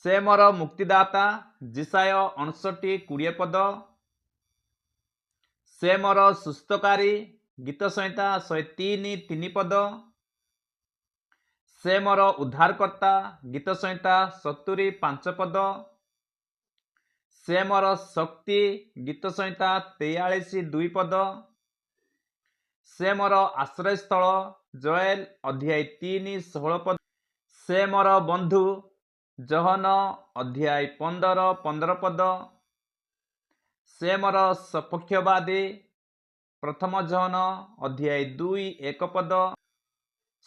ସେ ମୋର ମୁକ୍ତିଦାତା ଜିସାୟ 59:20 ପଦ। ସେ ମୋର ସୁସ୍ଥକାରୀ ଗୀତ ସଂହିତା 103:3 ପଦ। ସେ ମୋର ଉଦ୍ଧାରକର୍ତ୍ତା ଗୀତ ସଂହିତା 70:5 ପଦ। ସେ ମୋର ଶକ୍ତି ଗୀତ ସଂହିତା 43:2 ପଦ। ସେ ମୋର ଆଶ୍ରୟସ୍ଥଳ ଜୋଏଲ 3:16 ପଦ। ସେ ମୋର ବନ୍ଧୁ ଜହନ 15:15 ପଦ। ସେ ମୋର ସପକ୍ଷବାଦୀ ପ୍ରଥମ ଜହନ 2:1 ପଦ।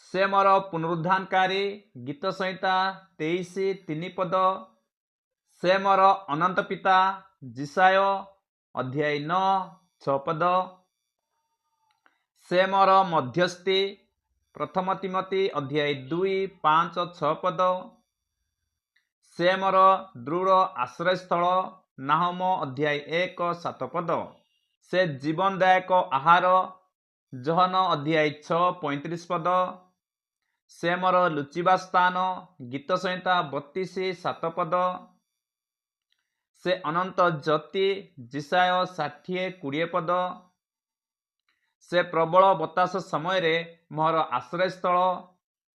ସେ ମୋର ପୁନରୁଦ୍ଧାନକାରୀ ଗୀତ ସଂହିତା 23:3 ପଦ। ସେ ମୋର ଅନନ୍ତ ପିତା ଜିସାୟ 9:6 ପଦ। ସେ ମୋର ମଧ୍ୟସ୍ଥି ପ୍ରଥମ ତିମୋଥୀ 2:5-6 ପଦ। ସେ ମୋର ଦୃଢ଼ ଆଶ୍ରୟସ୍ଥଳ ନାହମ 1:7 ପଦ। ସେ ଜୀବନଦାୟକ ଆହାର ଜହନ 6:35 ପଦ। ସେ ମୋର ଲୁଚିବା ସ୍ଥାନ ଗୀତ ସଂହିତା 32:7 ପଦ। ସେ ଅନନ୍ତ ଜ୍ୟୋତି ଜିସାୟ 60:20 ପଦ। ସେ ପ୍ରବଳ ବତାସ ସମୟରେ ମୋର ଆଶ୍ରୟସ୍ଥଳ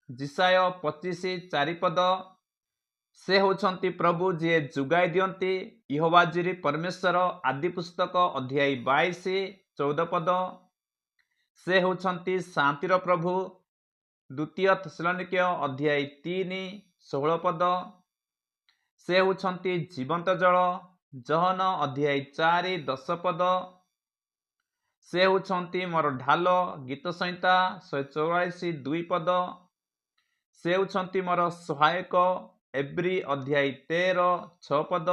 ଜିସାୟ 25:4 ପଦ। ସେ ହେଉଛନ୍ତି ପ୍ରଭୁ ଯିଏ ଯୋଗାଇ ଦିଅନ୍ତି ୟେହୋବା ଜିରି ପରମେଶ୍ୱର ଆଦି ପୁସ୍ତକ 22:14 ପଦ। ସେ ହେଉଛନ୍ତି ଶାନ୍ତିର ପ୍ରଭୁ ଦ୍ୱିତୀୟ ଥେସଲୋନିକ୍ୟ 3:16 ପଦ। ସେ ହେଉଛନ୍ତି ଜୀବନ୍ତ ଜଳ ଜହନ 4:10 ପଦ। ସେ ହେଉଛନ୍ତି ମୋର ଢାଲ ଗୀତ ସଂହିତା 144:2 ପଦ। ସେ ହେଉଛନ୍ତି ମୋର ସହାୟକ ଏବ୍ରୀ 13:6 ପଦ।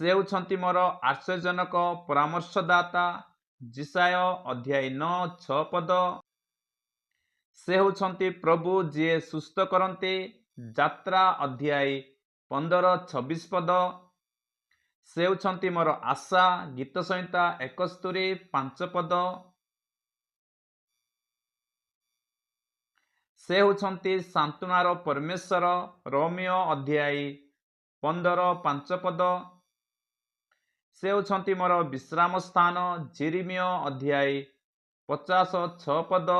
ସେ ହେଉଛନ୍ତି ମୋର ଆଶ୍ଚର୍ଯ୍ୟଜନକ ପରାମର୍ଶଦାତା ଜିସାୟ 9:6 ପଦ। ସେ ହେଉଛନ୍ତି ପ୍ରଭୁ ଯିଏ ସୁସ୍ଥ କରନ୍ତି ଯାତ୍ରା 15:26 ପଦ। ସେ ହେଉଛନ୍ତି ମୋର ଆଶା ଗୀତ ସଂହିତା 71:5 ପଦ। ସେ ହେଉଛନ୍ତି ସାନ୍ତ୍ୱନାର ପରମେଶ୍ୱର ରୋମିଓ 15:5 ପଦ। ସେ ହେଉଛନ୍ତି ମୋର ବିଶ୍ରାମ ସ୍ଥାନ ଯେରେମିୟ 50:6 ପଦ।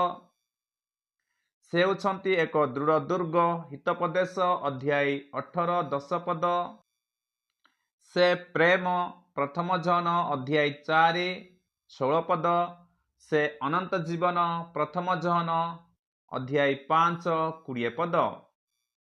ସେ ହେଉଛନ୍ତି ଏକ ଦୃଢ଼ ଦୁର୍ଗ ହିତୋପଦେଶ 18:10 ପଦ। ସେ ପ୍ରେମ ପ୍ରଥମ ଜହନ 4:16 ପଦ। ସେ ଅନନ୍ତ ଜୀବନ ପ୍ରଥମ ଜହନ 5:20 ପଦ।